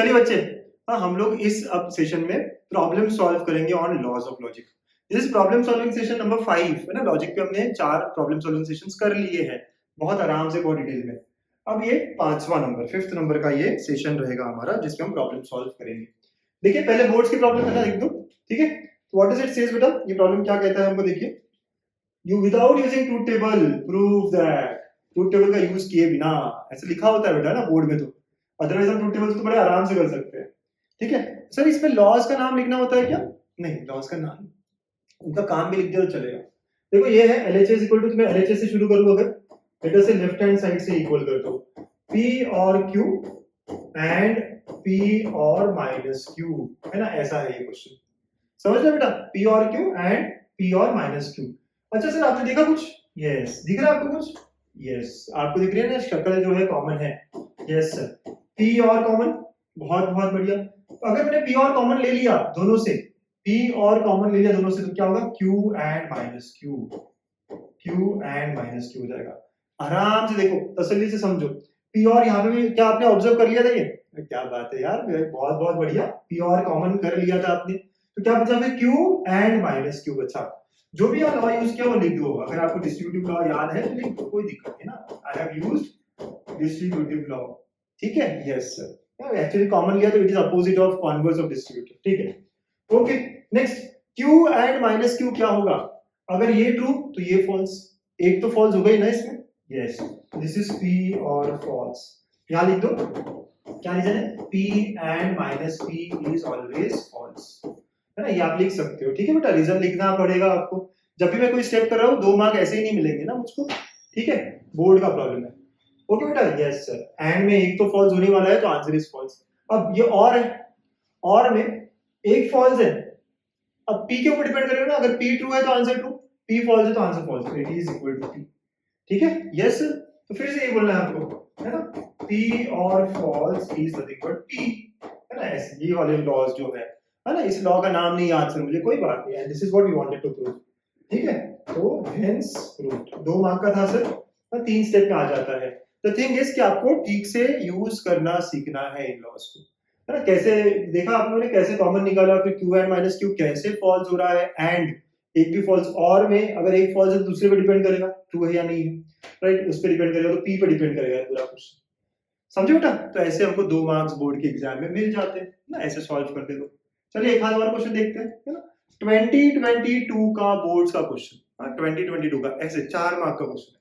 चलिए बच्चे, हाँ हम लोग इस अब सेशन में प्रॉब्लम सॉल्व करेंगे on laws of logic. This is problem solving session number 5 है ना। लॉजिक पे हमने 4 प्रॉब्लम सॉल्विंग सेशंस कर लिए हैं, बहुत आराम से, बहुत डिटेल में। अब ये 5वां नंबर, 5th नंबर का ये सेशन रहेगा हमारा, जिसमें हम प्रॉब्लम सॉल्व करेंगे। देखिए पहले बोर्ड्स की प्रॉब्लम है ना, लिख दो, ठीक है। व्हाट डज इट सेज बेटा, ये प्रॉब्लम क्या कहता है हमको, देखिए। You without using truth table prove that. Truth table का यूज किए बिना, ऐसे लिखा होता है बेटा ना बोर्ड में, तो अदरवाइज हम ट्रूथ टेबल तो बड़े आराम से कर सकते हैं, ठीक है। सर इसमें लॉज का नाम लिखना होता है क्या? नहीं, लॉज का नाम, उनका काम भी लिख दिया तो चलेगा। देखो ये है LHS इक्वल टू, मैं LHS से शुरू करूं, अगर लेटर से लेफ्ट हैंड साइड से इक्वल कर दो, P और Q एंड P और माइनस Q, है ना, ऐसा है ये क्वेश्चन। समझ रहे बेटा, P और Q एंड P और माइनस Q। अच्छा सर आपने देखा कुछ? यस, दिख रहा है आपको कुछ? यस, आपको दिख रही है ना, शक्ल जो है कॉमन है। यस सर, P और कॉमन, बहुत बहुत बढ़िया। अगर मैंने P और कॉमन ले लिया दोनों से, P और कॉमन ले लिया दोनों से, तो क्या होगा? Q and minus Q, Q and minus Q हो जाएगा। आराम से देखो, तसल्ली से समझो। P और यहाँ पे भी क्या आपने ऑब्जर्व कर लिया था? ये क्या बात है यार, बहुत बहुत बढ़िया। P और कॉमन कर लिया था आपने, तो क्या बचा फिर? Q एंड माइनस Q बचा। जो भी लॉ यूज किया वो लिख दो। अगर आपको डिस्ट्रीब्यूटिव लॉ याद है तो लिख दो, कोई दिक्कत नहीं ना। I have used distributive law, ठीक है। यस सर, एक्चुअली कॉमन लिया तो it is opposite of converse of distributive, ठीक है। Okay, next, Q and minus Q क्या होगा? अगर ये ट्रू तो ये फॉल्स, एक तो फॉल्स हो गई ना इसमें। यस, दिस इज P और फॉल्स। यहां लिख दो, क्या रीजन है? P and minus P is always false, है ना, ये आप लिख सकते हो, ठीक है बेटा। रीजन लिखना पड़ेगा आपको। जब भी मैं कोई स्टेप कर रहा हूँ 2 मार्क ऐसे ही नहीं मिलेंगे ना मुझको, ठीक है, बोर्ड का प्रॉब्लम है। ओके बेटा, यस सर, एंड में एक तो फॉल्स होने वाला है, तो आंसर इज फॉल्स। अब ये और है, और में एक फॉल्स है। अब P के ऊपर डिपेंड करेगा ना, अगर P ट्रू है तो आंसर ट्रू, P फॉल्स है तो answer false, it is equal to P, ठीक है। यस सर, तो फिर से ये बोलना है आपको, है ना, P और false is nothing but P, है ना। ऐसे ये वाले लॉज जो है ना, इस लॉ का नाम नहीं याद सर मुझे, कोई बात नहीं, and this is what we wanted to prove, ठीक है। तो हेंस प्रूव्ड, 2 मार्क का था सर, 3 स्टेप में आ जाता है। द थिंग इज कि आपको ठीक से यूज करना सीखना है इन लॉज को, है ना। कैसे देखा आप लोगों ने, कैसे कॉमन निकाला, फिर Q एंड माइनस Q कैसे फॉल्स हो रहा है, एंड एक भी फॉल्स, और में अगर एक फॉल्स है तो दूसरे पे डिपेंड करेगा ट्रू है या नहीं है, राइट, उस पे डिपेंड करेगा, तो P पे डिपेंड करेगा पूरा क्वेश्चन। समझे बेटा? तो ऐसे हमको 2 मार्क्स बोर्ड के एग्जाम में मिल जाते हैं ना, ऐसे सॉल्व करते हो। चलिए एक आध और क्वेश्चन देखते हैं, है ना। 2022 का बोर्ड्स का क्वेश्चन, हाँ 2022 का, ऐसे 4 मार्क का क्वेश्चन है।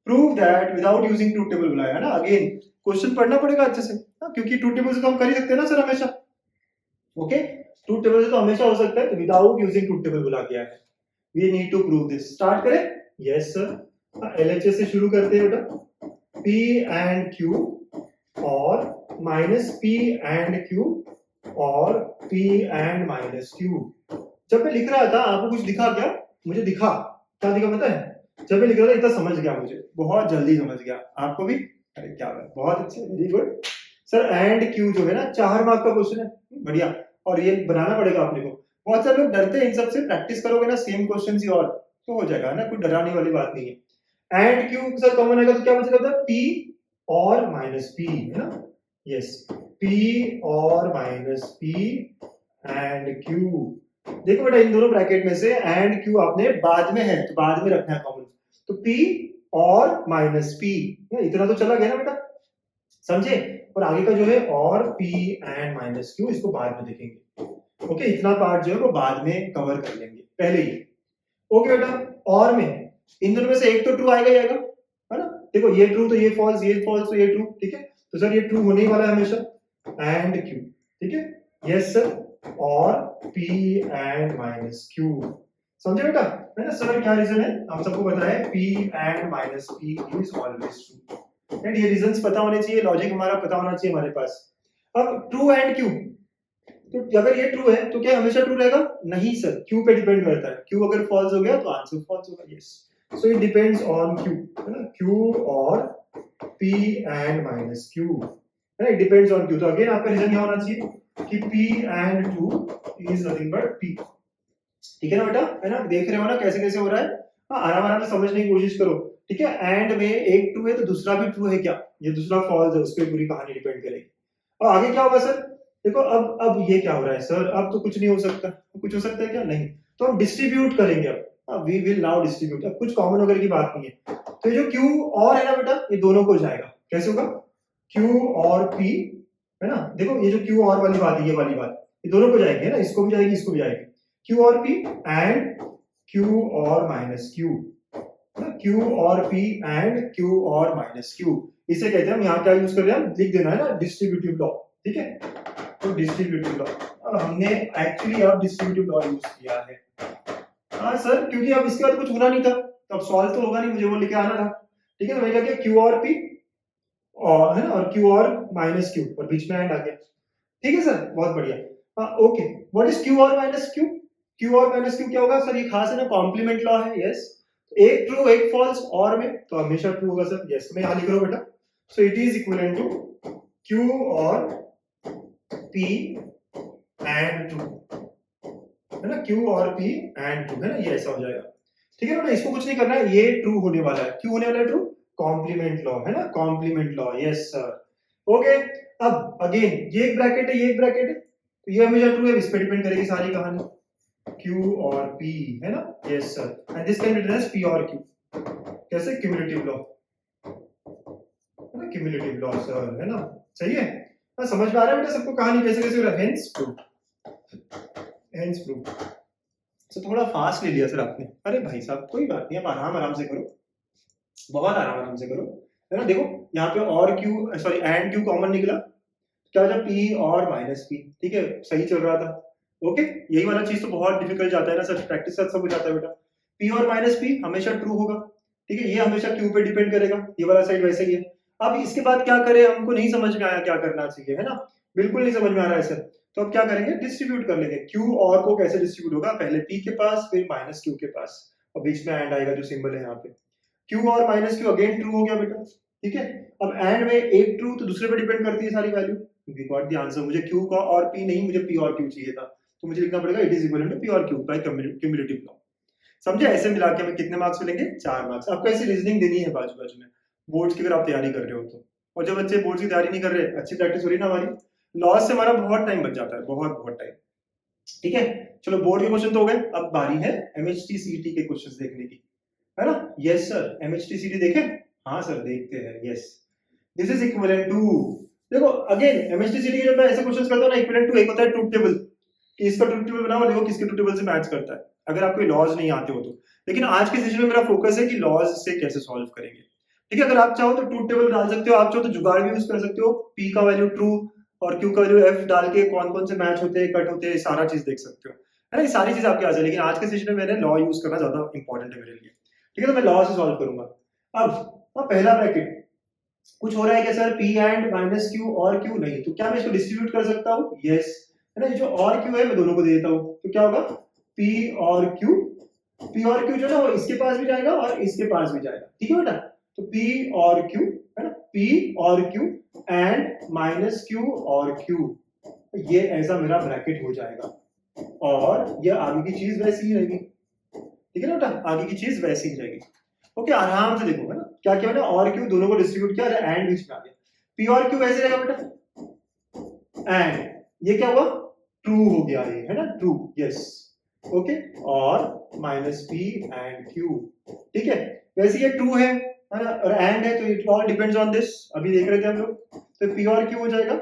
Prove that without using truth table बुलाया, है ना। अगेन क्वेश्चन पढ़ना पड़ेगा अच्छे से, हाँ, क्योंकि ट्रूथ टेबल से तो हम कर ही सकते हैं ना सर हमेशा। ओके, ट्रूथ टेबल से तो हमेशा हो सकता है, तो विदाउट यूजिंग ट्रूथ टेबल बुला के आया है। We need to prove this. Start करें? यस सर, LHS से शुरू करते हैं बेटा। P एंड Q और माइनस P एंड Q और P एंड माइनस Q। जब मैं लिख रहा था आपको कुछ दिखा क्या? मुझे दिखा, क्या दिखा पता है? जब मैं लिख रहा था इतना समझ गया, मुझे बहुत जल्दी समझ गया, आपको भी? अरे क्या बात, बहुत अच्छे, very good sir. And Q जो है ना 4 मार्क का क्वेश्चन है, बढ़िया। और ये बनाना पड़ेगा अपने को। बहुत सारे लोग डरते हैं इन सब से, प्रैक्टिस करोगे ना सेम क्वेश्चन ही और तो हो जाएगा ना, कोई डराने वाली बात नहीं है। एंड Q सर कॉमन आएगा तो क्या बचेगा? P और माइनस P, है ना। यस, P और माइनस P एंड Q। देखो बेटा इन दोनों ब्रैकेट में से एंड Q आपने बाद में है तो बाद में रखना है कॉमन, तो P और माइनस P, इतना तो चला गया ना बेटा, समझे। और आगे का जो है और P एंड माइनस Q, इसको बाद में देखेंगे। ओके, इतना पार्ट जो है वो बाद में कवर कर लेंगे, पहले ही। ओके बेटा, और में इन दोनों में से एक तो ट्रू आएगा ही आएगा, है ना। देखो ये ट्रू तो ये फॉल्स, ये फॉल्स तो ये ट्रू, ठीक है। तो सर ये ट्रू होने ही वाला है हमेशा, एंड Q, ठीक है। यस सर, और P एंड माइनस Q, समझे बेटा, है ना। सर क्या रीजन है, हम सबको पता है P and minus P is always true, and ये रीजंस पता होने चाहिए, लॉजिक हमारा पता होना चाहिए हमारे पास। अब ट्रू एंड Q, तो अगर ये ट्रू है तो क्या हमेशा ट्रू रहेगा? नहीं सर, Q पे डिपेंड करता है। Q अगर फॉल्स हो गया तो आंसर फॉल्स होगा। Yes, so it depends on Q, है ना। Q और P एंड माइनस Q, है ना, इट डिपेंड्स ऑन Q। तो अगेन आपका रीजन क्या होना चाहिए कि P and Q is nothing but P, ठीक है ना बेटा, है ना। देख रहे हो ना कैसे कैसे हो रहा है, हाँ, आराम आराम से समझने की कोशिश करो, ठीक है। एंड में एक ट्रू है तो दूसरा भी ट्रू है क्या? ये दूसरा फॉल्स है, उस पर पूरी कहानी डिपेंड करेगी। और आगे क्या होगा सर? देखो अब ये क्या हो रहा है सर, अब तो कुछ नहीं हो सकता, कुछ हो सकता है क्या, नहीं, तो हम डिस्ट्रीब्यूट करेंगे अब, वी विल नाउ डिस्ट्रीब्यूट, अब कुछ कॉमन वगैरह की बात नहीं है, तो ये जो Q और है ना बेटा, ये दोनों को जाएगा, कैसे होगा, Q और P, है ना, देखो ये जो Q और वाली बात है, ये वाली बात, ये दोनों को जाएगी, है ना, इसको भी जाएगी, इसको भी जाएगी, Q और P एंड Q और माइनस Q, Q और P एंड Q और माइनस Q, इसे कहते हैं, हम यहाँ क्या यूज कर रहे हैं, लिख देना है ना, डिस्ट्रीब्यूटिव लॉ, ठीक है, तो डिस्ट्रीब्यूटिव लॉ, अब हमने एक्चुअली अब डिस्ट्रीब्यूटिव लॉ यूज किया है, हाँ सर, क्योंकि अब इसके बाद कुछ होना नहीं था, तो अब सॉल्व तो होगा नहीं, मुझे वो लेके आना था, ठीक है, तो मैंने क्या किया, Q और P और, है ना, और Q और माइनस Q, और बीच में एंड आ गया, ठीक है सर, बहुत बढ़िया, हाँ ओके, व्हाट इज Q और माइनस Q, Q और माइनस Q क्या होगा सर, ये खास है ना, कॉम्प्लीमेंट लॉ है, यस, एक ट्रू एक फॉल्स और में तो हमेशा ट्रू होगा सर, यस, तो मैं यहाँ लिख रहा हूँ बेटा, so it is equivalent to Q और P एंड ट्रू, है ना, Q और P एंड ट्रू, है ना, ये ऐसा हो जाएगा, ठीक है ना, इसको कुछ नहीं करना है, ये ट्रू होने वाला है, क्यों होने वाला है ट्रू, कॉम्प्लीमेंट लॉ, है ना, complement law, yes sir, okay, अब अगेन ये एक ब्रैकेट है, ये एक ब्रैकेट है, तो ये हमेशा ट्रू है, इस पे डिपेंड करेगी सारी कहानी, Q और P, है ना, yes sir, and this can be written as P और Q, कैसे, क्यूमुलेटिव लॉ, है ना, क्यूमुलेटिव लॉ सर, है ना, सही है, हाँ, समझ में आ रहा है बेटा सबको कहानी कैसे कैसे हो रहा है, हेंस प्रूफ, हेंस प्रूफ, तो थोड़ा फास्ट ले लिया सर आपने, अरे भाई साहब कोई बात नहीं, आप आराम आराम से करो, बहुत आराम आराम से करो, है ना, देखो यहाँ पे और Q, sorry and Q common निकला, क्या हो जाए, P और माइनस P, ठीक है, सही चल रहा था, ओके, यही वाला चीज तो बहुत डिफिकल्ट जाता है ना सर, प्रैक्टिस से सब हो जाता है बेटा, P और माइनस P हमेशा ट्रू होगा, ठीक है, ये हमेशा Q पे डिपेंड करेगा, ये वाला साइड वैसे ही है, अब इसके बाद क्या करें, हमको नहीं समझ में आया क्या करना चाहिए, है ना, बिल्कुल नहीं समझ में आ रहा है सर, तो अब क्या करेंगे, डिस्ट्रीब्यूट कर लेंगे, Q और को कैसे डिस्ट्रीब्यूट होगा, पहले P के पास, फिर माइनस Q के पास, और बीच में एंड आएगा जो सिंबल है यहाँ पे, Q और माइनस Q अगेन ट्रू हो गया बेटा, ठीक है, अब एंड में एक ट्रू तो दूसरे पे डिपेंड करती है सारी value, we got the answer, मुझे Q का और P नहीं, मुझे P और Q चाहिए था, तो मुझे लिखना पड़ेगा it is equivalent to P और Q बाय क्यूमुलेटिव लॉ, समझे, ऐसे मिला के हमें कितने मार्क्स मिलेंगे, 4 मार्क्स, आपको ऐसी रीजनिंग देनी है बाजू बाजू में, बोर्ड्स की अगर आप तैयारी कर रहे हो तो, और जो बच्चे बोर्ड्स की तैयारी नहीं कर रहे, अच्छी प्रैक्टिस हो रही है ना हमारी, लॉस से हमारा बहुत टाइम बच जाता है, बहुत बहुत टाइम, ठीक है, चलो बोर्ड के क्वेश्चन तो हो गए, अब बारी है MHT CET के क्वेश्चंस देखने की, है ना, यस सर, MHT CET देखें, हाँ सर देखते हैं, yes, this is equivalent to, देखो अगेन MHT CET के जब मैं ऐसे क्वेश्चंस करता हूं ना, इक्विवेलेंट टू एक होता है ट्रूथ टेबल, कि इसका ट्रूथ टेबल बनाओ, देखो किसके ट्रूथ टेबल से मैच करता है, अगर आपको लॉज नहीं आते हो तो, लेकिन आज के सेशन में मेरा फोकस है कि लॉज से कैसे सॉल्व करेंगे, ठीक है, अगर आप चाहो तो ट्रूथ टेबल डाल सकते हो, आप चाहो तो जुगाड़ भी यूज कर सकते हो, P का वैल्यू ट्रू और Q का वैल्यू F डाल के कौन कौन से मैच होते हैं, कट होते हैं, सारा चीज देख सकते हो, है ना, ये सारी चीज आपके पास है, लेकिन आज के सेशन में मैंने लॉ यूज करना ज्यादा इंपॉर्टेंट है मेरे लिए, ठीक है, तो मैं लॉ से सॉल्व करूंगा, अब पहला ब्रैकेट, कुछ हो रहा है क्या sir, P and minus Q और Q नहीं, तो क्या मैं इसको डिस्ट्रीब्यूट कर सकता हूँ, यस, है ना, जो और Q है मैं दोनों को दे देता हूँ, तो क्या होगा, P और Q, P और Q जो है ना, वो इसके पास भी जाएगा और इसके पास भी जाएगा, ठीक है बेटा, तो P और Q, है ना, P और Q एंड माइनस Q और Q, ये ऐसा मेरा ब्रैकेट हो जाएगा, और ये आगे की चीज वैसी ही रहेगी, ठीक है ना बेटा, आगे की चीज वैसी ही रहेगी, ओके, आराम से देखो, है ना, क्या क्या बेटा, और Q दोनों को डिस्ट्रीब्यूट किया, एंड बीच में आ गया, P और Q वैसे रहेगा बेटा, एंड ये क्या हुआ, ट्रू हो गया ये, है ना, ट्रू, यस, ओके, और माइनस P एंड Q, ठीक है, वैसे ये ट्रू है ना, और एंड है, तो it all depends on this, अभी देख रहे थे हम लोग, तो P और Q हो जाएगा,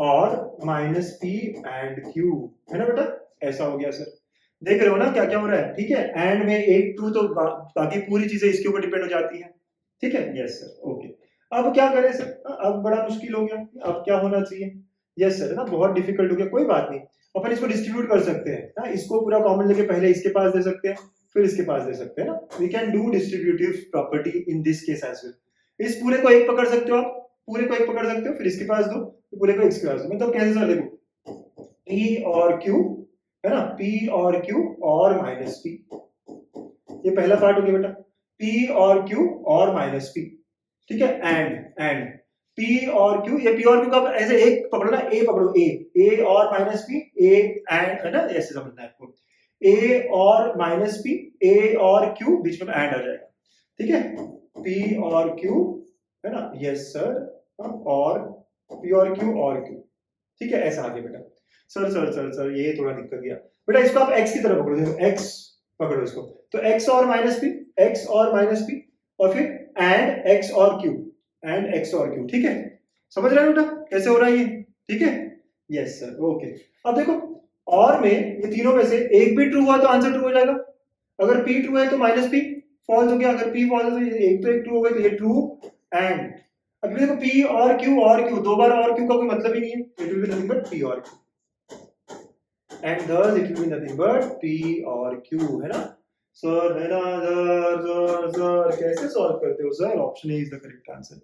और माइनस P एंड Q, है ना बेटा, ऐसा हो गया सर, देख रहे हो ना क्या क्या हो रहा है, ठीक है, एंड में एक ट्रू तो बाकी पूरी चीजें इसके ऊपर डिपेंड हो जाती है, ठीक है, यस सर, ओके, अब क्या करें सर, अब बड़ा मुश्किल हो गया, अब क्या होना चाहिए, यस सर, ना बहुत डिफिकल्ट हो गया, कोई बात नहीं, अपन इसको डिस्ट्रीब्यूट कर सकते हैं ना, इसको पूरा कॉमन लेके पहले इसके पास दे सकते हैं, फिर इसके पास दे सकते हैं ना, we can do distributive property in this case as well, इस पूरे को एक पकड़ सकते हो आप, पूरे को एक पकड़ सकते हो, फिर इसके पास दो, फिर पूरे को इसके पास दो, मतलब कैसे सर, देखो P और Q, है ना, P और Q और माइनस P, ये पहला पार्ट हो गया बेटा, P और Q और माइनस P, ठीक है, एंड P और Q, ये P और Q का ऐसे एक पकड़ो ना, A पकड़ो, A और माइनस P, A एंड, है ना, ऐसे समझना है आपको, A और माइनस P, A और Q बीच में एंड आ जाएगा, ठीक है, P और Q, है ना, यस सर, और P और Q और Q, ठीक है, ऐसा आगे बेटा। सर सर सर सर ये थोड़ा दिक्कत गया बेटा, इसको आप x की तरफ पकड़ो, देखो x पकड़ो इसको, तो x और माइनस p, x और माइनस p, और फिर एंड x और q, एंड x और q, ठीक है, समझ रहे हो बेटा कैसे हो रहा है ये, ठीक है, यस सर, ओके। अब देखो और में ये तीनों में से एक भी ट्रू हुआ तो आंसर ट्रू हो जाएगा, अगर p ट्रू है तो माइनस p फॉल्स हो गया, अगर p फॉल्स है तो ये एक तो एक ट्रू हो गया, तो ये ट्रू एंड, अब देखो p और q दो बार और q का कोई मतलब ही नहीं है, it will be nothing but p और q, and thus it will be nothing but p और q, है ना सर, है ना सर कैसे सॉल्व करते हो sir, option A is the correct answer,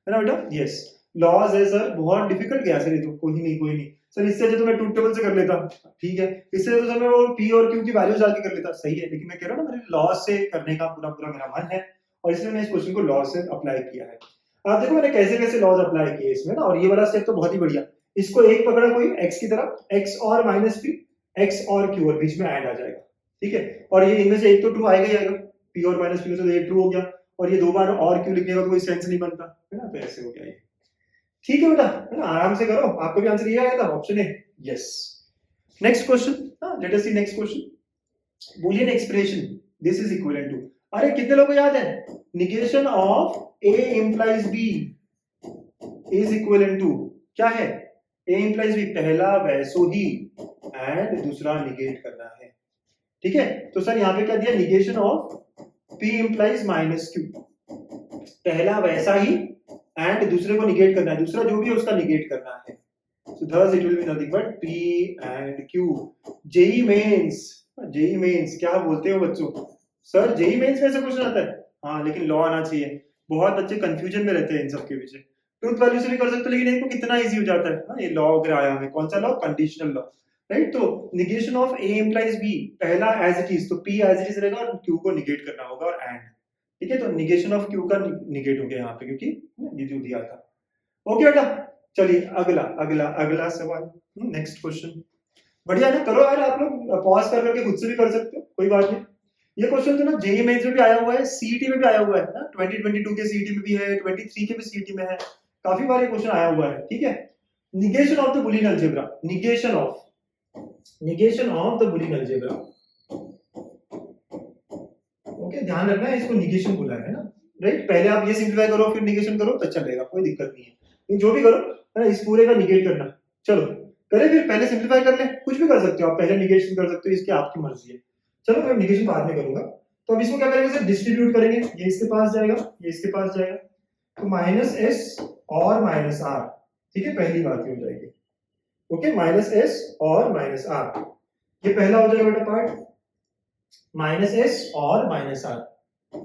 है ना बेटा, यस। लॉज है सर, बहुत डिफिकल्ट गया सर ये तो, कोई नहीं सर, इससे जो तो मैं ट्रूथ टेबल से कर लेता, ठीक है, इससे तो सर मैं वो p और q की वैल्यूज डाल के कर लेता, सही है, लेकिन मैं कह रहा हूँ ना मेरे लॉज से करने का पूरा पूरा मेरा मन है, और इसलिए मैंने इस क्वेश्चन को लॉज से अप्लाई किया है। आप देखो मैंने कैसे कैसे लॉज अप्लाई किए इसमें ना, और ये वाला स्टेप तो बहुत ही बढ़िया, इसको एक पकड़ा कोई x की तरफ, x और माइनस p, x और q, और बीच में ऐड आ जाएगा, ठीक है, और ये इनमें से एक तो ट्रू आएगा ही आएगा, p और माइनस p में से ये ट्रू हो गया, और ये दो बार और q लिखने का तो कोई सेंस नहीं बनता, है ना, तो ऐसे हो गया ये, ठीक है बेटा, है ना, आराम से करो, आपको भी आंसर ये आया था, option A, yes. Next question, let us see next question, Boolean expression this is equivalent to, अरे कितने लोगों को याद है, negation of a implies b is equivalent to, क्या है, a implies b, पहला वैसो ही एंड दूसरा निगेट करना है, ठीक है, तो सर यहाँ पे क्या दिया, negation of p implies minus q, पहला वैसा ही एंड दूसरे को निगेट करना है, दूसरा जो भी है उसका निगेट करना है, so thus it will be nothing but p and q। JEE Mains क्या बोलते हो बच्चों, सर जेई मेंस में से क्वेश्चन आता है, हाँ लेकिन लॉ आना चाहिए, बहुत बच्चे कंफ्यूजन में रहते हैं इन सब के पीछे, ट्रूथ वैल्यू से भी कर सकते हो, लेकिन इनको कितना इजी हो जाता है ना, ये लॉ वगैरह आया हमें, कौन सा लॉ, कंडीशनल लॉ, राइट, तो negation of a implies b, पहला एज इट इज, तो p एज इट इज रहेगा और q को निगेट करना होगा, और एंड, ठीक है, तो निगेशन ऑफ q का निगेट हो गया यहाँ पे, क्योंकि ये जो दिया था, ओके बेटा, चलिए अगला अगला अगला सवाल, नेक्स्ट क्वेश्चन, बढ़िया ना, करो यार आप लोग, पॉज कर करके खुद से भी कर सकते हो, कोई बात नहीं, ये क्वेश्चन तो ना जेईई मेंस में भी आया हुआ है, सीईटी में भी आया हुआ है ना, 2022 के सीईटी में भी है, 23 के भी सीईटी में है, काफी बार ये क्वेश्चन आया हुआ है, ठीक है, negation of the Boolean algebra, negation of the Boolean algebra, okay, ध्यान रखना है, इसको निगेशन बोला है ना, राइट, पहले आप ये सिंप्लीफाई करो फिर निगेशन करो तो चलेगा, कोई दिक्कत नहीं है, जो भी करो है ना, इस पूरे का निगेट करना, चलो करें, फिर पहले सिंप्लीफाई कर ले, कुछ भी कर सकते हो आप, पहले निगेशन कर सकते हो, इसकी आपकी मर्जी है, चलो मैं निगेशन बाद में करूंगा, तो अब इसको क्या करेंगे सर, डिस्ट्रीब्यूट करेंगे, ये इसके पास जाएगा, ये इसके पास जाएगा, तो माइनस एस और माइनस आर, ठीक है, पहली बात ये हो जाएगी, ओके, माइनस एस और माइनस आर, ये पहला हो जाएगा बेटा पार्ट, माइनस एस और minus R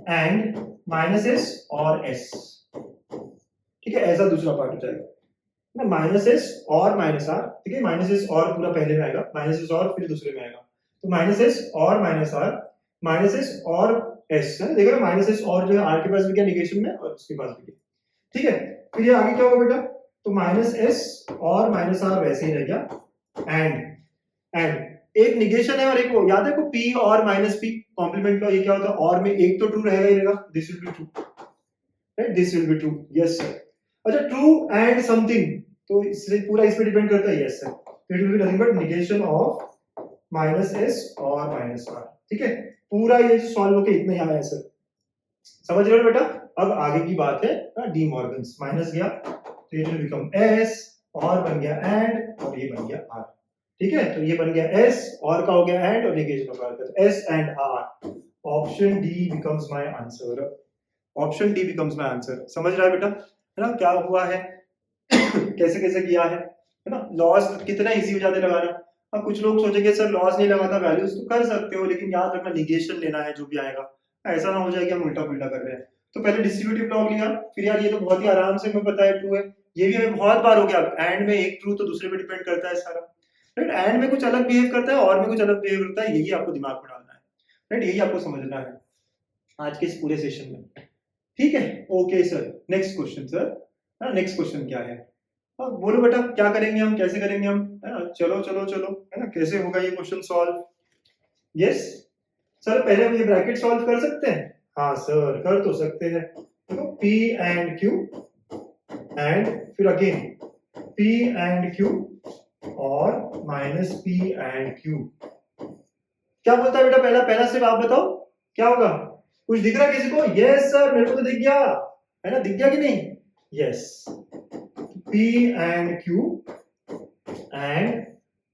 and minus S और एस, ठीक है, ऐसा दूसरा पार्ट हो जाएगा ना, माइनस एस और माइनस आर, ठीक है, माइनस एस और पूरा पहले में आएगा, माइनस एस और फिर दूसरे में आएगा, तो माइनस एस और माइनस आर, माइनस एस और एस, है देखो माइनस एस और जो है आर के पास भी क्या निगेशन में, और उसके पास भी, ठीक है, फिर ये आगे क्या होगा बेटा, तो माइनस एस और माइनस आर वैसे ही रह गया, एंड एक निगेशन है और एक वो, याद है को p और माइनस p कॉम्प्लीमेंट का, ये क्या होता है, और में एक तो ट्रू रहेगा ही रहेगा, this will be true, right, this will be true, yes sir, अच्छा ट्रू एंड समथिंग, तो इससे पूरा इस पे डिपेंड करता है, yes sir, it will be nothing but negation of minus S और माइनस आर, ठीक है, पूरा ये सॉल्व होके इतना ही आया है सर, समझ रहे हो बेटा, अब आगे की बात है डी मॉर्गन्स, माइनस गया तो इट विल बिकम एस, और बन गया एंड, और ये बन गया आर, ठीक है, तो ये बन गया एस और का हो गया एंड, और निगेशन ऑफ आर का S and R, option D becomes my answer, option D becomes my answer, समझ रहा है बेटा, है ना, क्या हुआ है कैसे कैसे किया है ना, लॉस कितना इजी हो जाता है लगाना। अब कुछ लोग सोचेंगे सर लॉस नहीं लगाता, वैल्यूज तो कर सकते हो, लेकिन याद रखना निगेशन लेना है जो भी आएगा, ऐसा ना हो जाए कि हम उल्टा पुल्टा कर रहे हैं, तो पहले डिस्ट्रीब्यूटिव लॉग लिया, फिर यार ये तो बहुत ही आराम से हमें पता है ट्रू है, ये भी हमें बहुत बार हो गया, एंड में एक ट्रू तो दूसरे पे डिपेंड करता है सारा, राइट, एंड में कुछ अलग बिहेव करता है और में कुछ अलग बिहेव करता है, यही आपको दिमाग में डालना है, राइट, यही आपको समझना है आज के इस पूरे सेशन में, ठीक है, okay sir, next question sir, next question क्या है, बोलो बेटा क्या करेंगे हम, कैसे करेंगे हम, है ना, चलो चलो चलो, है ना, कैसे होगा ये क्वेश्चन सॉल्व, यस सर, पहले हम ये ब्रैकेट सॉल्व कर सकते हैं, हाँ सर कर तो सकते हैं, देखो p एंड q एंड फिर अगेन P and Q और माइनस P and Q। क्या बोलता है बेटा? पहला पहला स्टेप आप बताओ क्या होगा? कुछ दिख रहा है किसी को? यस सर, मेरे को तो दिख गया है ना, दिख गया कि नहीं? Yes, P and Q and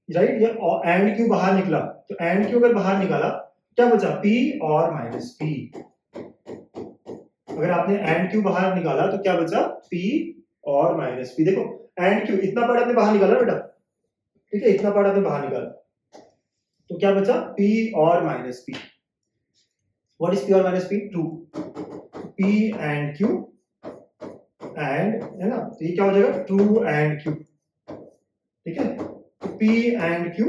right, ये एंड क्यू बाहर निकला, तो एंड क्यू अगर बाहर निकाला क्या बचा? P और माइनस P। अगर आपने एंड क्यू बाहर निकाला तो क्या बचा? P और माइनस P। देखो एंड क्यू इतना पार्ट आपने बाहर निकाला बेटा, ठीक है, इतना पार्ट आपने बाहर निकाला, तो क्या बचा? P और minus P। What is P और minus P? True. P and Q and, है ना, तो ये क्या हो जाएगा? ट्रू एंड Q, ठीक है, P एंड Q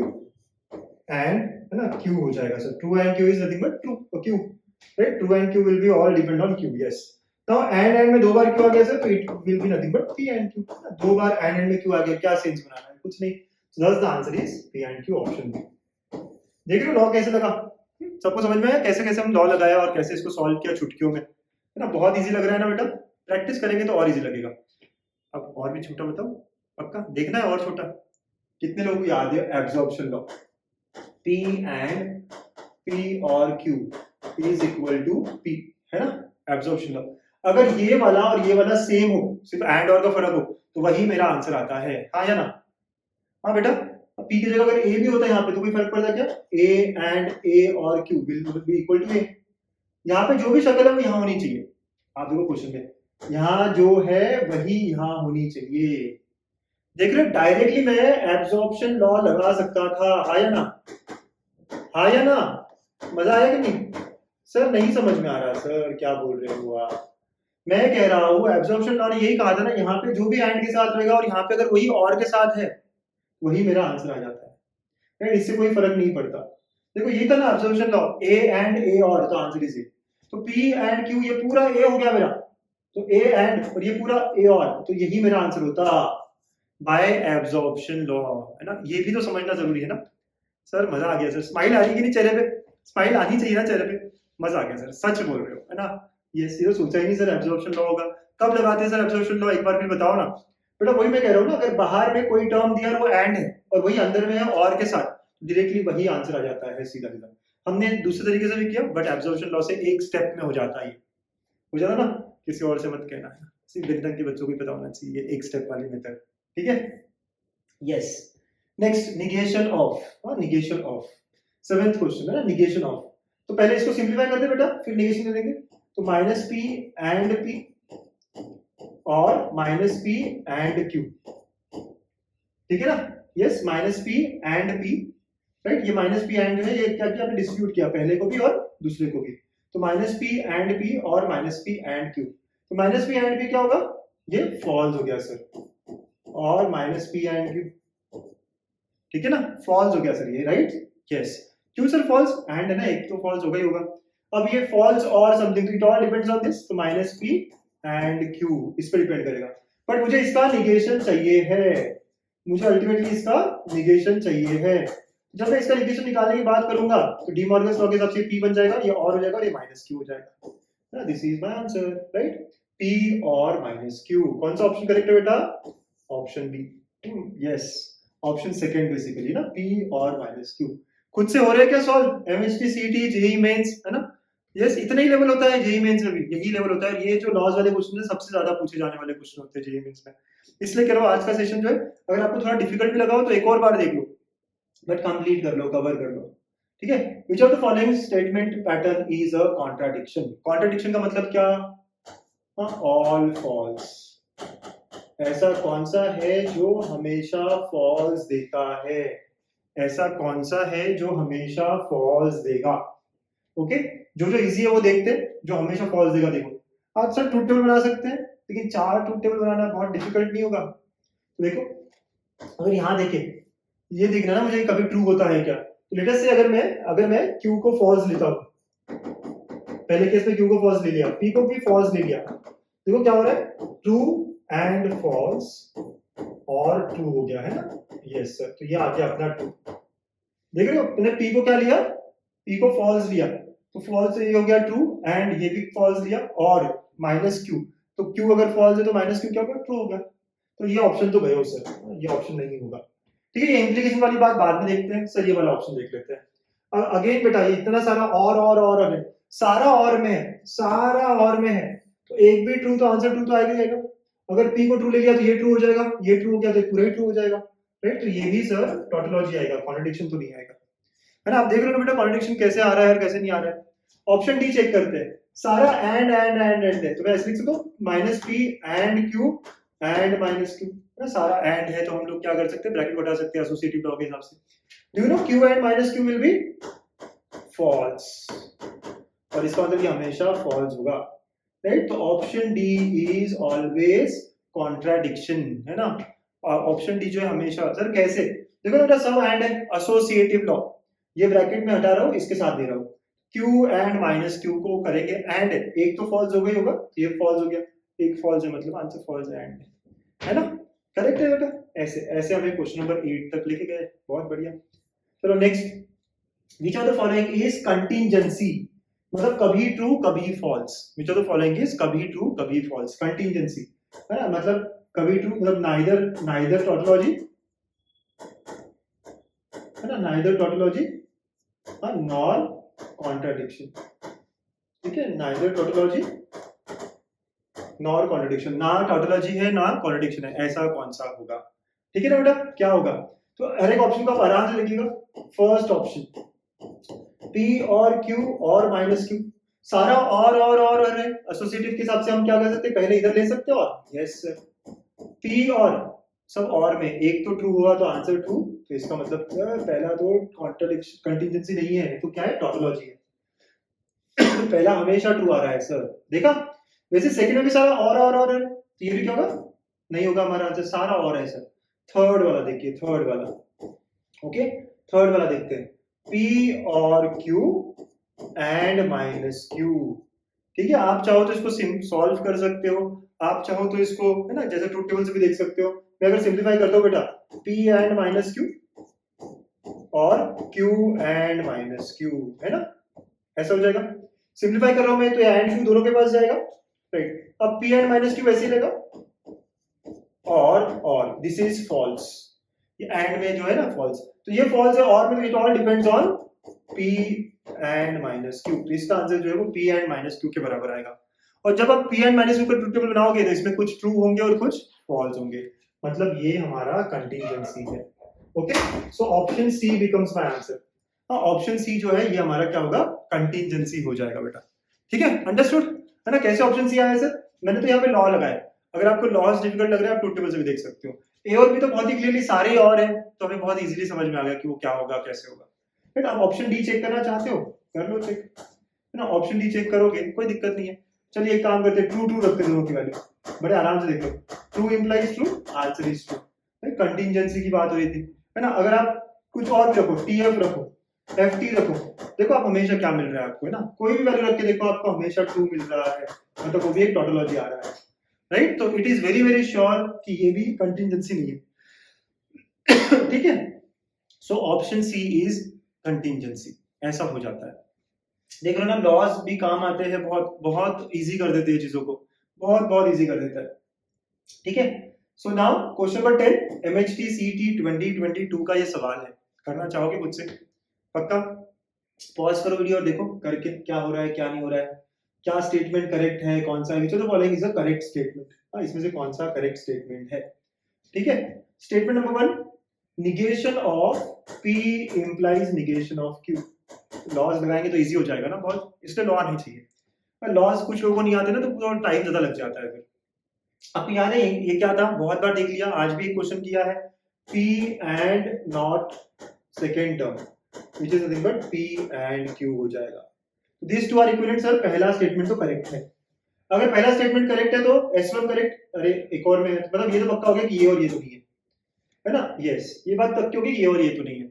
एंड, है ना, Q हो जाएगा sir. True and Q is nothing but true Q, right? True and Q will be all depend on Q। Yes, now and में दो बार Q आ गया sir, तो it will be nothing but P and Q। दो बार and में Q आ गया, क्या sense बनाना है? कुछ नहीं। So this the answer is P and Q, option B. देख रहे हो लॉ कैसे लगा? सबको समझ में आया कैसे कैसे हम लॉ लगाया और कैसे इसको सॉल्व किया चुटकियों में, है ना? बहुत इजी लग रहा है ना बेटा? प्रैक्टिस करेंगे तो और इजी लगेगा। अब और भी छोटा बताओ, पक्का देखना है और छोटा? कितने लोगों को याद है absorption law? P and P और Q is equal to P, है ना, एब्जॉर्प्शन लॉ। अगर ये वाला और ये वाला सेम हो, सिर्फ एंड और का फर्क हो, तो वही मेरा आंसर आता है, हाँ या ना? हाँ बेटा, P की जगह अगर A भी होता है यहाँ पे तो कोई फर्क पड़ता क्या? A एंड A और Q will be equal to A। यहाँ पे जो भी शक्ल है वो यहाँ होनी चाहिए। आप देखो क्वेश्चन में, यहाँ जो है वही यहाँ होनी चाहिए। देख रहे हो, डायरेक्टली मैं एब्जॉर्प्शन लॉ लगा सकता था, हाँ या ना? हाँ या ना? मजा आया कि नहीं? सर नहीं समझ में आ रहा सर, क्या बोल रहे हो आप? मैं कह रहा हूँ एब्जॉर्प्शन लॉ ने यही कहा था ना, यहाँ पे जो भी एंड के साथ रहेगा और यहाँ पे अगर वही और के साथ है, वही मेरा आंसर आ जाता है, इससे कोई फर्क नहीं पड़ता। देखो ये था ना एब्जॉर्प्शन लॉ, ए एंड ए और, तो आंसर इज ए। तो पी एंड क्यू, ये पूरा ए हो गया मेरा, तो ए एंड और ये पूरा ए और, तो यही मेरा आंसर होता बाय एब्जॉर्प्शन लॉ, है ना? ये भी तो समझना जरूरी है ना सर। मजा आ गया सर, स्माइल आ रही कि नहीं चेहरे पे? स्माइल आनी चाहिए ना चेहरे पे। मजा आ गया सर, सच बोल रहे हो, है ना? ये सोचा ही नहीं सर एब्जॉर्प्शन लॉ होगा। कब लगाते हैं सर एब्जॉर्प्शन लॉ, एक बार फिर बताओ ना बेटा। वही मैं कह रहा हूँ ना, अगर बाहर में कोई टर्म दिया और वो एंड है और वही अंदर में है और के साथ, डायरेक्टली वही आंसर आ जाता है, सीधा सीधा। हमने दूसरे तरीके से भी किया, बट एब्जॉर्प्शन लॉ से एक स्टेप में हो जाता है, हो जाता ना, किसी और से मत कहना, सिर्फ गणित के बच्चों को ही पता होना चाहिए एक स्टेप वाली मेथड, ठीक है? Yes, next negation of, negation of, seventh question है ना, निगेशन ऑफ। तो पहले इसको सिंप्लीफाई कर दे बेटा, फिर निगेशन करेंगे। तो माइनस P एंड P और माइनस P एंड Q, ठीक है ना? Yes, minus P and P, right? ये माइनस P एंड है, ये क्या किया आपने? डिस्ट्रीब्यूट किया, पहले को भी और दूसरे को भी। तो माइनस P एंड P और माइनस P एंड Q। तो माइनस P एंड P क्या होगा? ये फॉल्स हो गया सर, और माइनस P एंड Q, ठीक है ना, फॉल्स हो गया सर ये, राइट? यस, क्यों सर फॉल्स? एंड है ना, एक तो फॉल्स होगा ही होगा। अब ये फॉल्स और समथिंग, तो it all depends on this, तो माइनस P एंड Q इस पर डिपेंड करेगा। बट मुझे इसका निगेशन चाहिए है, मुझे अल्टीमेटली इसका निगेशन चाहिए है। जब मैं इसका निगेशन निकालने की बात करूंगा तो डी मॉर्गन्स लॉ के हिसाब से P बन जाएगा, ये और हो जाएगा और ये माइनस Q हो जाएगा। This is my answer, right? P और माइनस Q। कौन सा ऑप्शन करेक्ट है बेटा? Option B. Yes, option second basically ना, P और माइनस Q। खुद से हो रहा है क्या solve? MHT, CT, JEE Mains, है ना? यस, इतना ही लेवल होता है जेईई मेंस में भी, यही लेवल होता है। ये जो लॉज वाले क्वेश्चन है सबसे ज्यादा पूछे जाने वाले क्वेश्चन होते हैं जेईई मेंस में। इसलिए कह रहा हूं आज का सेशन जो है, अगर आपको थोड़ा डिफिकल्ट भी लगा हो तो एक और बार देख लो, बट कंप्लीट कर लो, कवर कर लो, ठीक है? Which of the following statement pattern is a contradiction? Contradiction का मतलब क्या? All false. ऐसा कौन सा है जो हमेशा फॉल्स देता है? ऐसा कौन सा है जो हमेशा फॉल्स देगा? ओके, जो जो इजी है वो देखते हैं, जो हमेशा फॉल्स देगा। देखो आप सर ट्रूथ टेबल बना सकते हैं, लेकिन 4 ट्रूथ टेबल बनाना बहुत डिफिकल्ट नहीं होगा। तो देखो, अगर यहाँ देखें, ये देखना ना मुझे कभी ट्रू होता है क्या। तो लेट अस से अगर मैं Q को फॉल्स लेता हूँ, पहले केस में Q को फॉल्स ले लिया, P को भी फॉल्स ले लिया, देखो क्या हो रहा है? ट्रू एंड फॉल्स और ट्रू हो गया, है ना? यस सर, तो ये आ गया अपना ट्रू। देख रहे हो, मैंने P को क्या लिया? P को फॉल्स लिया, तो फॉल्स ये हो गया ट्रू, एंड ये भी फॉल्स लिया और माइनस Q, तो Q अगर फॉल्स है तो माइनस Q क्या होगा? ट्रू होगा। तो ये ऑप्शन तो गए सर, ये ऑप्शन नहीं होगा। ठीक है, ये इम्प्लीकेशन वाली बात बाद में देखते हैं सर, ये वाला ऑप्शन देख लेते हैं। अगेन बेटा ये इतना सारा और है, सारा और में है, सारा और में है, तो एक भी ट्रू तो आंसर ट्रू तो आएगा ही आएगा। अगर पी को ट्रू ले लिया तो ये ट्रू हो जाएगा, ये ट्रू हो गया तो पूरा ही ट्रू हो जाएगा, राइट। तो ये भी सर टोटोलॉजी आएगा, कॉन्ट्रडिक्शन तो नहीं आएगा, है ना। आप देख रहे हो बेटा कॉन्ट्रडिक्शन कैसे आ रहा है और कैसे नहीं आ रहा है। ऑप्शन डी चेक करते हैं, सारा एंड है, तो मैं ऐसे लिख सकता हूँ minus P and Q and minus Q, ना सारा एंड है तो हम लोग क्या कर सकते हैं, ब्रैकेट बता सकते हैं एसोसिएटिव लॉ के हिसाब से। Do you know Q and minus Q will be false, और इसका मतलब ये हमेशा फॉल्स होगा, राइट। तो option D is always contradiction, है ना। ऑप्शन डी जो है हमेशा, सर कैसे, देखो बेटा सब एंड है, एसोसिएटिव लॉ, ये ब्रैकेट में हटा रहा हूं, इसके साथ दे रहा हूं, क्यू एंड माइनस क्यू को करेंगे एंड, एक तो फॉल्स हो गई होगा, ये फॉल्स हो गया, एक फॉल्स है मतलब आंसर फॉल्स है एंड, है ना। करेक्ट है बेटा, ऐसे ऐसे हमें क्वेश्चन नंबर 8 तक लेके गए, बहुत बढ़िया। चलो next, which of the following is contingency, मतलब कभी ट्रू कभी false, which of the following is कभी ट्रू कभी फॉल्स, कंटीजेंसी, है ना, मतलब कभी ट्रू मतलब नाइदर टोटोलॉजी, है ना, नाइदर टोटोलॉजी नॉर कॉन्ट्राडिक्शन, ठीक है, नाइदर टोटोलॉजी नॉर कॉन्ट्रडिक्शन, ना टोटोलॉजी है ना कॉन्ट्रडिक्शन है, ऐसा कौन सा होगा, ठीक है ना बेटा, क्या होगा। तो हर एक ऑप्शन को आप आराम से लिखिएगा। फर्स्ट ऑप्शन P और Q और माइनस Q, सारा और है, एसोसिएटिव के हिसाब से हम क्या कर सकते हैं, पहले इधर ले सकते हैं और यस सर, P और सब और में एक तो ट्रू हुआ तो आंसर ट्रू, तो इसका मतलब पहला तो कॉन्ट्रडिक्शन कंटीजेंसी नहीं है, तो क्या है, टोटोलॉजी है। पहला हमेशा ट्रू आ रहा है सर, देखा। वैसे सेकंड में भी सारा और है, तो ये भी क्या होगा, नहीं होगा हमारा आंसर, सारा और है सर। थर्ड वाला देखिए, थर्ड वाला, ओके, थर्ड वाला देखते हैं, P और Q एंड माइनस Q, ठीक है। आप चाहो तो इसको सॉल्व कर सकते हो, आप चाहो तो इसको, है ना, जैसे ट्रूथ टेबल से भी देख सकते हो। मैं अगर सिंप्लीफाई करता हूँ बेटा, P एंड माइनस Q और Q एंड माइनस Q, है ना, ऐसा हो जाएगा। सिंप्लीफाई कर रहा हूं मैं तो एंड Q दोनों के पास जाएगा, राइट। अब P एंड माइनस Q वैसे ही रहेगा, और दिस इज फॉल्स, ये एंड में जो है ना फॉल्स, तो ये फॉल्स है, और में it all depends on P and minus Q, तो इसका आंसर जो है वो P एंड माइनस Q के बराबर आएगा। और जब आप P एंड माइनस Q का ट्रूथ टेबल बनाओगे तो इसमें कुछ ट्रू होंगे और कुछ फॉल्स होंगे, मतलब ये हमारा कंटीजेंसी है, okay. So option C becomes my answer, हाँ ऑप्शन सी जो है ये हमारा क्या होगा, कंटीजेंसी हो जाएगा बेटा, ठीक है, अंडरस्टूड, है ना। कैसे ऑप्शन सी आया सर, मैंने तो यहाँ पे लॉ लगाया, अगर आपको लॉस डिफिकल्ट लग रहा है आप ट्रूथ टेबल से भी देख सकते हो। ए और बी तो बहुत ही क्लियरली सारे और है, तो हमें बहुत इजीली समझ में आ गया कि वो क्या होगा कैसे होगा, बट आप ऑप्शन डी चेक करना चाहते हो कर लो चेक, है ना, ऑप्शन डी चेक करोगे कोई दिक्कत नहीं है। चलिए एक काम करते हैं, ट्रू ट्रू रखते हैं दोनों की वैल्यू, बड़े आराम से देखो, true implies true, answer is true, contingency की बात हो रही थी, है ना। अगर आप कुछ और भी रखो, टीएफ रखो, एफटी रखो, देखो आप हमेशा क्या मिल रहा है आपको, है ना, कोई भी वैल्यू रख के देखो आपको हमेशा ट्रू मिल रहा है, मतलब वो भी एक टोटोलॉजी आ रहा है, राइट। तो it is very very sure कि ये भी कंटीजेंसी नहीं है, ठीक है। So option C is contingency, ऐसा हो जाता है। देख लो ना, लॉज भी काम आते हैं, बहुत बहुत इजी कर देते हैं चीजों को, बहुत बहुत इजी कर देता है, ठीक है। So now question number 10 MHT सीटी 2022 का ये सवाल है, करना चाहोगे मुझसे, पक्का। पॉज करो वीडियो और देखो करके क्या हो रहा है क्या नहीं हो रहा है, क्या स्टेटमेंट करेक्ट है, कौन सा which of the following is a correct statement, इसमें से कौन सा करेक्ट स्टेटमेंट है, ठीक है। Statement number 1, negation of P implies negation of Q, laws लगाएंगे तो इजी हो जाएगा ना बहुत, इसलिए लॉ नहीं चाहिए, लॉज कुछ लोगों को नहीं आते ना तो टाइम ज्यादा लग जाता है फिर। अब याद है ये क्या था, बहुत बार देख लिया, आज भी एक क्वेश्चन किया है, P and not second term, which is nothing but P and Q हो जाएगा। These two are equivalent sir, पहला स्टेटमेंट तो करेक्ट है, अगर पहला स्टेटमेंट करेक्ट है तो S1 करेक्ट, अरे एक और में मतलब ये तो पक्का हो गया कि ये और ये तो नहीं है ना, यस ये बात पक्की होगी ये और ये तो नहीं है,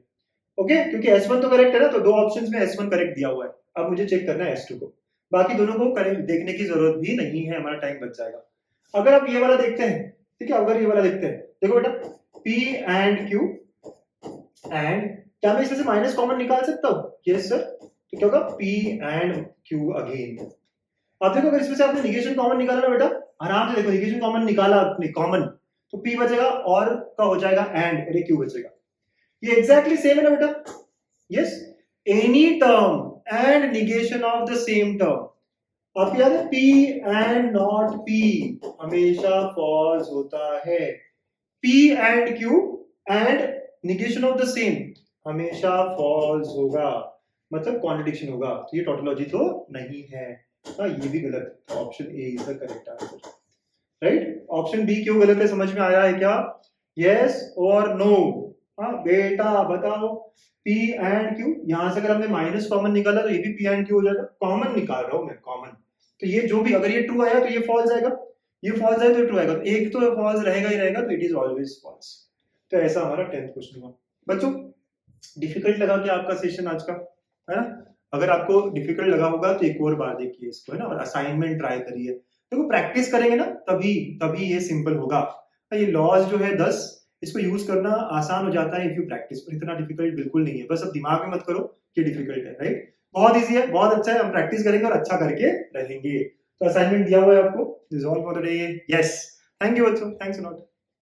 ओके, क्योंकि S1 तो करेक्ट है ना, तो दो ऑप्शंस में S1 करेक्ट दिया हुआ है, अब मुझे चेक करना है S2 को, बाकी दोनों को करेक्ट देखने की जरूरत भी नहीं है, हमारा टाइम बच जाएगा। अगर आप ये वाला देखते हैं, ठीक है, अगर ये वाला देखते हैं, देखो बेटा P एंड Q एंड, क्या मैं इसमें से माइनस कॉमन निकाल सकता हूँ, यस सर, तो क्या होगा P एंड Q अगेन। अब देखो अगर इसमें से आपने निगेशन कॉमन निकाला ना बेटा, आराम से देखो, निगेशन कॉमन निकाला आपने, कॉमन तो P बचेगा और का हो जाएगा एंड, अरे Q बचेगा। ये एग्जैक्टली सेम है ना बेटा, yes, any term and negation of the same term. आपको याद है P एंड नॉट P हमेशा फॉल्स होता है, P and Q and negation of the same हमेशा फॉल्स होगा, मतलब कॉन्ट्रडिक्शन होगा, तो ये टोटोलॉजी तो नहीं है। हाँ ये भी गलत, तो option A is the correct answer, right. Option B क्यों गलत है समझ में आया है क्या? यस और नो? हाँ बेटा बताओ, P एंड Q, यहां से अगर हमने माइनस कॉमन निकाला तो ये भी P एंड Q हो जाएगा, कॉमन निकाल रहा हूं मैं कॉमन, तो ये जो भी अगर ये ट्रू आया तो ये फॉल्स आएगा, ये फॉल्स आया तो ट्रू आएगा, तो एक तो फॉल्स रहेगा ही रहेगा, तो इट इज ऑलवेज फॉल्स। तो ऐसा हमारा 10th क्वेश्चन हुआ। बच्चों डिफिकल्ट लगा क्या आपका सेशन आज का, है ना? अगर आपको डिफिकल्ट लगा होगा तो एक और बार देखिए इसको, है ना, और असाइनमेंट ट्राई करिए, देखो प्रैक्टिस करेंगे ना तभी तभी ये सिंपल होगा। ये लॉज जो है 10, इसको यूज करना आसान हो जाता है इफ यू प्रैक्टिस, पर इतना डिफिकल्ट बिल्कुल नहीं है, बस अब दिमाग में मत करो कि डिफिकल्ट है, राइट। बहुत इजी है, बहुत अच्छा है, हम प्रैक्टिस करेंगे और अच्छा करके रहेंगे। तो असाइनमेंट दिया हुआ है आपको, this all for the day. Yes, thank you बच्चों, थैंक्स अ लॉट।